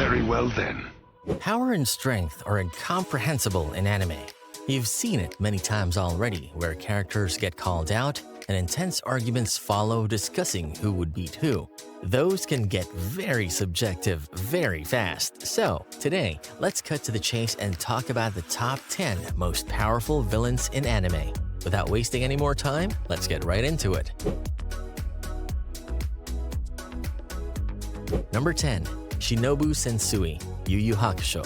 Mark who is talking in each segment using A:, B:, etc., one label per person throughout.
A: Very well then.
B: Power and strength are incomprehensible in anime. You've seen it many times already, where characters get called out and intense arguments follow discussing who would beat who. Those can get very subjective very fast. So, today, let's cut to the chase and talk about the top 10 most powerful villains in anime. Without wasting any more time, let's get right into it. Number 10. Shinobu Sensui, Yu Yu Hakusho.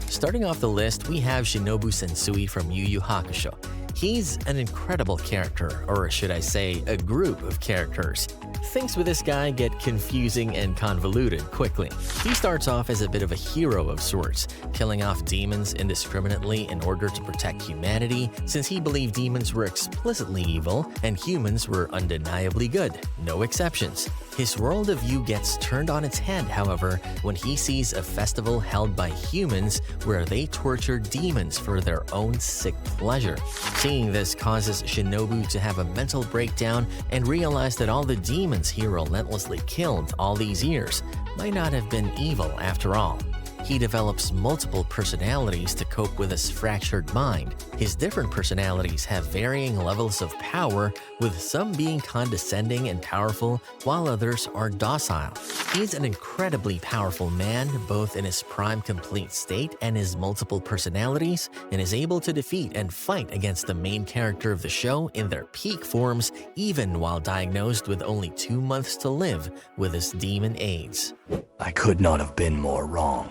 B: Starting off the list, we have Shinobu Sensui from Yu Yu Hakusho. He's an incredible character, or should I say, a group of characters. Things with this guy get confusing and convoluted quickly. He starts off as a bit of a hero of sorts, killing off demons indiscriminately in order to protect humanity, since he believed demons were explicitly evil and humans were undeniably good, no exceptions. His world of view gets turned on its head, however, when he sees a festival held by humans where they torture demons for their own sick pleasure. Seeing this causes Shinobu to have a mental breakdown and realize that all the demons he relentlessly killed all these years might not have been evil after all. He develops multiple personalities to cope with his fractured mind. His different personalities have varying levels of power, with some being condescending and powerful, while others are docile. He's an incredibly powerful man, both in his prime complete state and his multiple personalities, and is able to defeat and fight against the main character of the show in their peak forms, even while diagnosed with only 2 months to live with his demon AIDS.
C: I could not have been more wrong.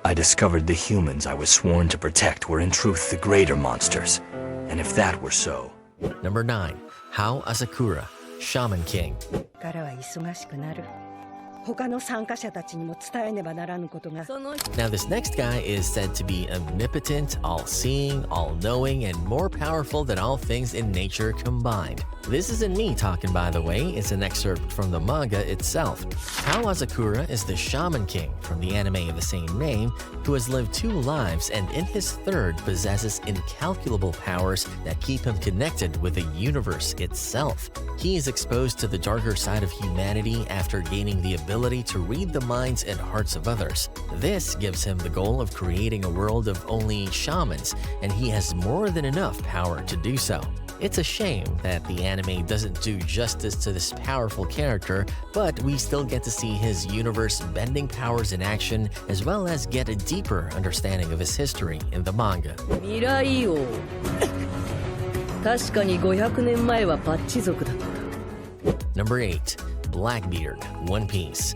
C: I discovered the humans I was sworn to protect were in truth the greater monsters. And if that were so...
B: Number 9. Kaazakura, Shaman King. Now this next guy is said to be omnipotent, all-seeing, all-knowing, and more powerful than all things in nature combined. This isn't me talking, by the way, it's an excerpt from the manga itself. Kaazakura is the Shaman King from the anime of the same name, who has lived 2 lives and in his 3rd possesses incalculable powers that keep him connected with the universe itself. He is exposed to the darker side of humanity after gaining the ability to read the minds and hearts of others. This gives him the goal of creating a world of only shamans, and he has more than enough power to do so. It's a shame that the anime doesn't do justice to this powerful character, but we still get to see his universe-bending powers in action, as well as get a deeper understanding of his history in the manga. Number 8. Blackbeard, One Piece.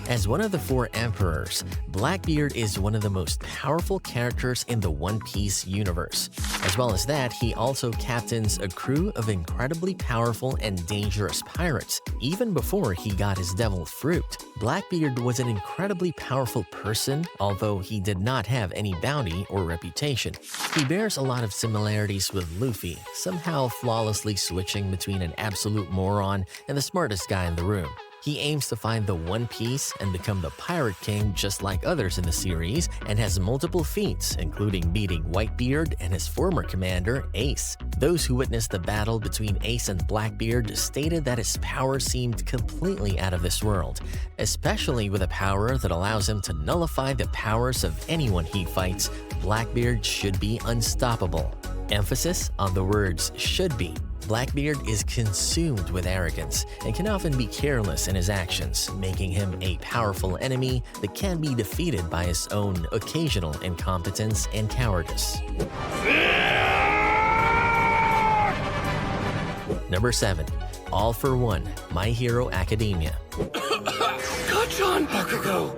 B: As one of the 4 emperors, Blackbeard is one of the most powerful characters in the One Piece universe. As well as that, he also captains a crew of incredibly powerful and dangerous pirates. Even before he got his devil fruit, Blackbeard was an incredibly powerful person, although he did not have any bounty or reputation. He bears a lot of similarities with Luffy, somehow flawlessly switching between an absolute moron and the smartest guy in the room. He aims to find the One Piece and become the Pirate King just like others in the series, and has multiple feats, including beating Whitebeard and his former commander, Ace. Those who witnessed the battle between Ace and Blackbeard stated that his power seemed completely out of this world, especially with a power that allows him to nullify the powers of anyone he fights. Blackbeard should be unstoppable. Emphasis on the words should be. Blackbeard is consumed with arrogance and can often be careless in his actions, making him a powerful enemy that can be defeated by his own occasional incompetence and cowardice. Number 7. All for One, My Hero Academia.
A: Gotchan, Bakugo!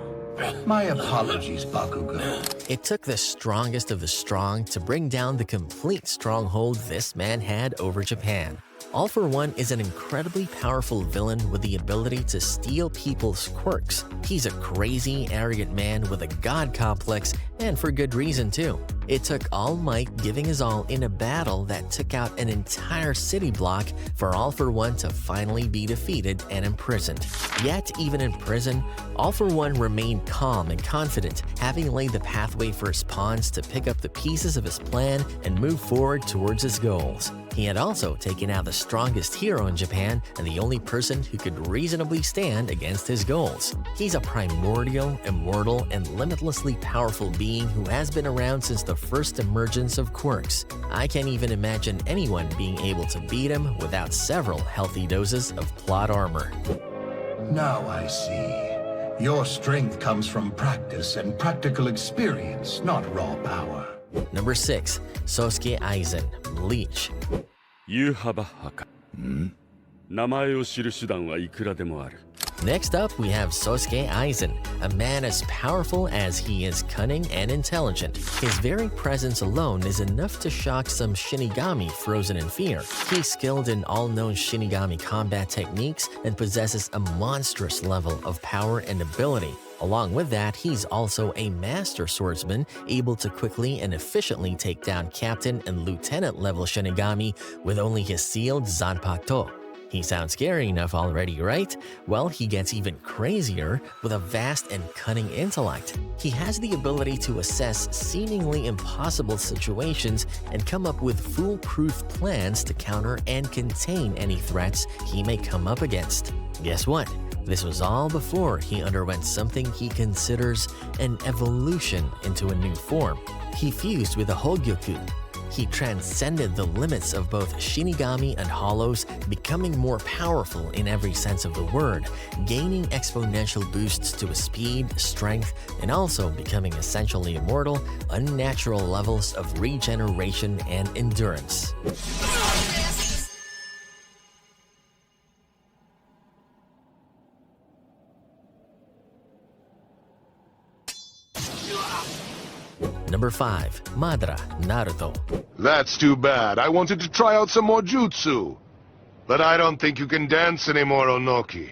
D: My apologies, Bakugo.
B: It took the strongest of the strong to bring down the complete stronghold this man had over Japan. All for One is an incredibly powerful villain with the ability to steal people's quirks. He's a crazy, arrogant man with a god complex, and for good reason too. It took all might giving his all in a battle that took out an entire city block for All For One to finally be defeated and imprisoned. Yet, even in prison, All For One remained calm and confident, having laid the pathway for his pawns to pick up the pieces of his plan and move forward towards his goals. He had also taken out the strongest hero in Japan and the only person who could reasonably stand against his goals. He's a primordial, immortal, and limitlessly powerful being who has been around since the first emergence of quirks. I can't even imagine anyone being able to beat him without several healthy doses of plot armor.
D: Now I see. Your strength comes from practice and practical experience, not raw power.
B: Number 6. Sosuke Aizen, Bleach.
E: ユーハバハカ。名前を知る手段はいくらでもある。
B: Next up, we have Sosuke Aizen, a man as powerful as he is cunning and intelligent. His very presence alone is enough to shock some Shinigami frozen in fear. He's skilled in all known Shinigami combat techniques and possesses a monstrous level of power and ability. Along with that, he's also a master swordsman, able to quickly and efficiently take down captain and lieutenant level Shinigami with only his sealed Zanpakuto. He sounds scary enough already, right? Well, he gets even crazier with a vast and cunning intellect. He has the ability to assess seemingly impossible situations and come up with foolproof plans to counter and contain any threats he may come up against. Guess what? This was all before he underwent something he considers an evolution into a new form. He fused with the Hogyoku. He transcended the limits of both Shinigami and Hollows, becoming more powerful in every sense of the word, gaining exponential boosts to his speed, strength, and also becoming essentially immortal, unnatural levels of regeneration and endurance. Number 5. Madara, Naruto.
A: That's too bad. I wanted to try out some more jutsu. But I don't think you can dance anymore, Onoki.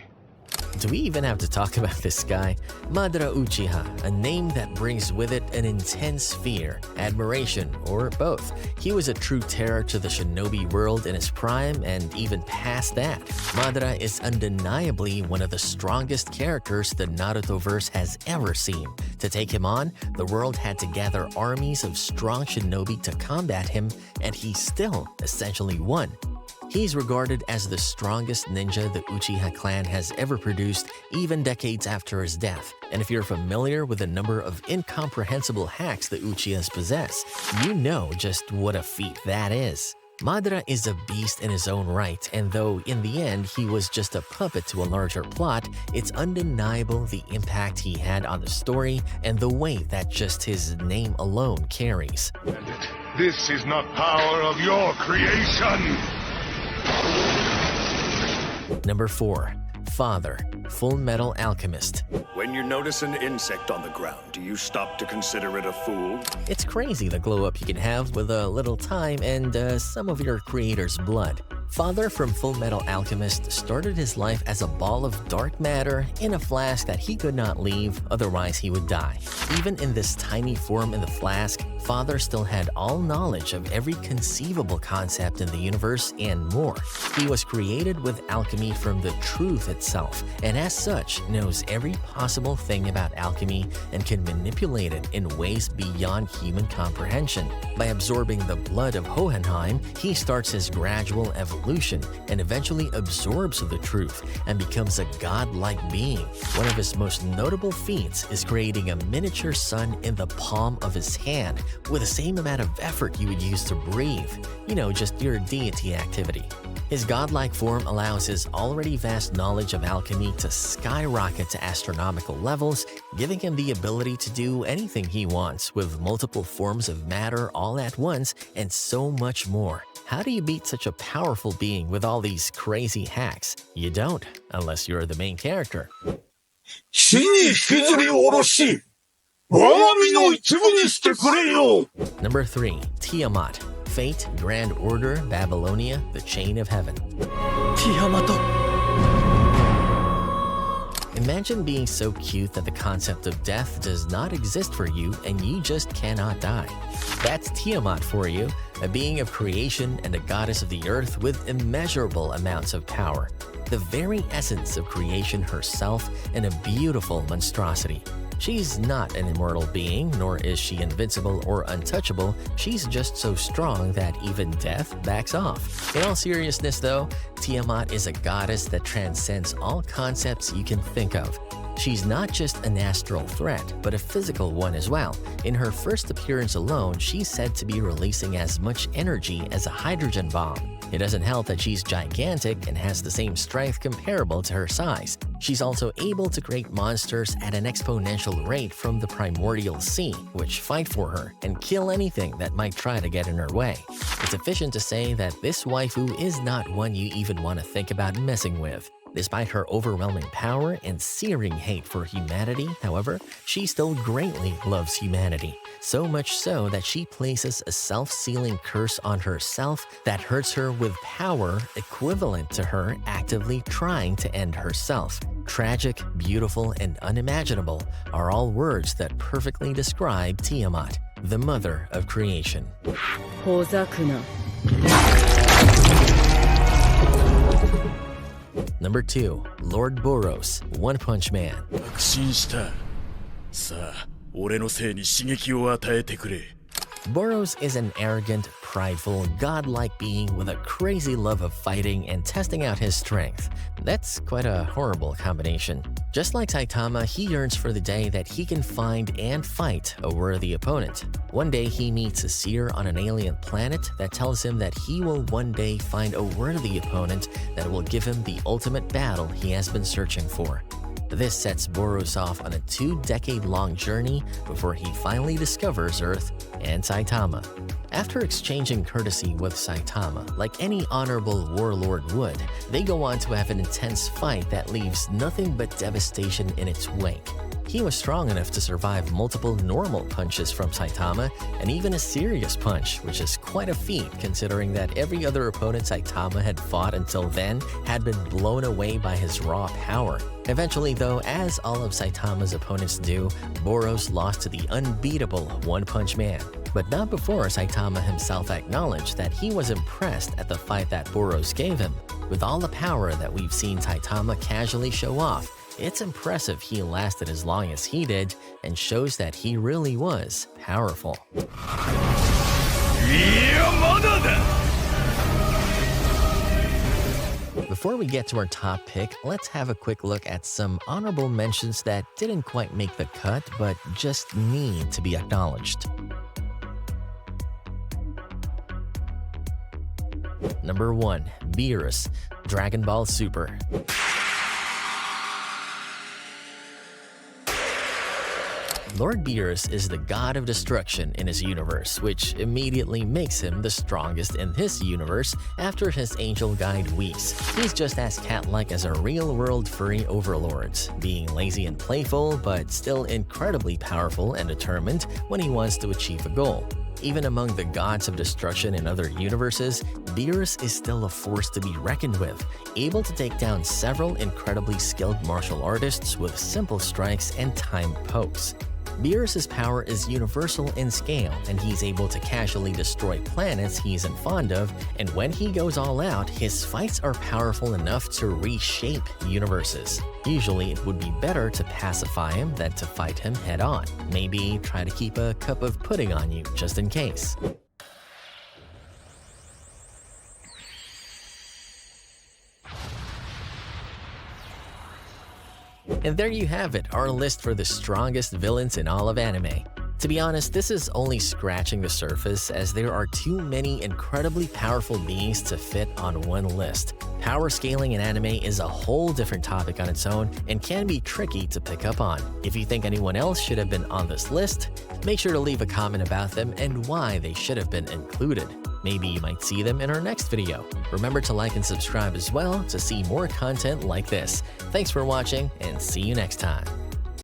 B: Do we even have to talk about this guy? Madara Uchiha, a name that brings with it an intense fear, admiration, or both. He was a true terror to the shinobi world in his prime and even past that. Madara is undeniably one of the strongest characters the Naruto-verse has ever seen. To take him on, the world had to gather armies of strong shinobi to combat him, and he still essentially won. He's regarded as the strongest ninja the Uchiha clan has ever produced, even decades after his death. And if you're familiar with the number of incomprehensible hacks the Uchihas possess, you know just what a feat that is. Madara is a beast in his own right, and though in the end he was just a puppet to a larger plot, it's undeniable the impact he had on the story and the weight that just his name alone carries.
A: This is not power of your creation!
B: Number 4. Father, Full Metal Alchemist.
F: When you notice an insect on the ground, do you stop to consider it a fool?
B: It's crazy the glow up you can have with a little time and some of your creator's blood. Father from Full Metal Alchemist started his life as a ball of dark matter in a flask that he could not leave, otherwise he would die. Even in this tiny form in the flask, Father still had all knowledge of every conceivable concept in the universe and more. He was created with alchemy from the truth itself, and as such knows every possible thing about alchemy and can manipulate it in ways beyond human comprehension. By absorbing the blood of Hohenheim, he starts his gradual evolution and eventually absorbs the truth and becomes a godlike being. One of his most notable feats is creating a miniature sun in the palm of his hand with the same amount of effort you would use to breathe. You know, just your deity activity. His godlike form allows his already vast knowledge of alchemy to skyrocket to astronomical levels, giving him the ability to do anything he wants with multiple forms of matter all at once and so much more. How do you beat such a powerful being with all these crazy hacks? You don't, unless you're the main character. Number 3. Tiamat Fate, Grand Order, Babylonia, the Chain of Heaven. Imagine being so cute that the concept of death does not exist for you and you just cannot die. That's Tiamat for you, a being of creation and a goddess of the earth with immeasurable amounts of power. The very essence of creation herself and a beautiful monstrosity. She's not an immortal being, nor is she invincible or untouchable. She's just so strong that even death backs off. In all seriousness though, Tiamat is a goddess that transcends all concepts you can think of. She's not just an astral threat, but a physical one as well. In her first appearance alone, she's said to be releasing as much energy as a hydrogen bomb. It doesn't help that she's gigantic and has the same strength comparable to her size. She's also able to create monsters at an exponential rate from the primordial sea, which fight for her and kill anything that might try to get in her way. It's efficient to say that this waifu is not one you even want to think about messing with. Despite her overwhelming power and searing hate for humanity, however, she still greatly loves humanity. So much so that she places a self-sealing curse on herself that hurts her with power equivalent to her actively trying to end herself. Tragic, beautiful, and unimaginable are all words that perfectly describe Tiamat, the mother of creation. Number 2. Lord Boros, One Punch Man.
E: 確信した。さあ、俺のせいに刺激を与えてくれ。
B: Boros is an arrogant, prideful, godlike being with a crazy love of fighting and testing out his strength. That's quite a horrible combination. Just like Saitama, he yearns for the day that he can find and fight a worthy opponent. One day he meets a seer on an alien planet that tells him that he will one day find a worthy opponent that will give him the ultimate battle he has been searching for. This sets Boros off on a 2-decade-long journey before he finally discovers Earth and Saitama. After exchanging courtesy with Saitama, like any honorable warlord would, they go on to have an intense fight that leaves nothing but devastation in its wake. He was strong enough to survive multiple normal punches from Saitama and even a serious punch, which is quite a feat considering that every other opponent Saitama had fought until then had been blown away by his raw power. Eventually though, as all of Saitama's opponents do, Boros lost to the unbeatable One Punch Man. But not before Saitama himself acknowledged that he was impressed at the fight that Boros gave him. With all the power that we've seen Saitama casually show off, it's impressive he lasted as long as he did and shows that he really was powerful. Before we get to our top pick, let's have a quick look at some honorable mentions that didn't quite make the cut but just need to be acknowledged. Number 1. Beerus, Dragon Ball Super. Lord Beerus is the god of destruction in his universe, which immediately makes him the strongest in his universe after his angel guide Whis. He's just as cat-like as our real-world furry overlords, being lazy and playful, but still incredibly powerful and determined when he wants to achieve a goal. Even among the gods of destruction in other universes, Beerus is still a force to be reckoned with, able to take down several incredibly skilled martial artists with simple strikes and timed pokes. Beerus' power is universal in scale, and he's able to casually destroy planets he isn't fond of, and when he goes all out, his fights are powerful enough to reshape universes. Usually, it would be better to pacify him than to fight him head-on. Maybe try to keep a cup of pudding on you, just in case. And there you have it, our list for the strongest villains in all of anime. To be honest, this is only scratching the surface as there are too many incredibly powerful beings to fit on one list. Power scaling in anime is a whole different topic on its own and can be tricky to pick up on. If you think anyone else should have been on this list, make sure to leave a comment about them and why they should have been included. Maybe you might see them in our next video. Remember to like and subscribe as well to see more content like this. Thanks for watching and see you next time.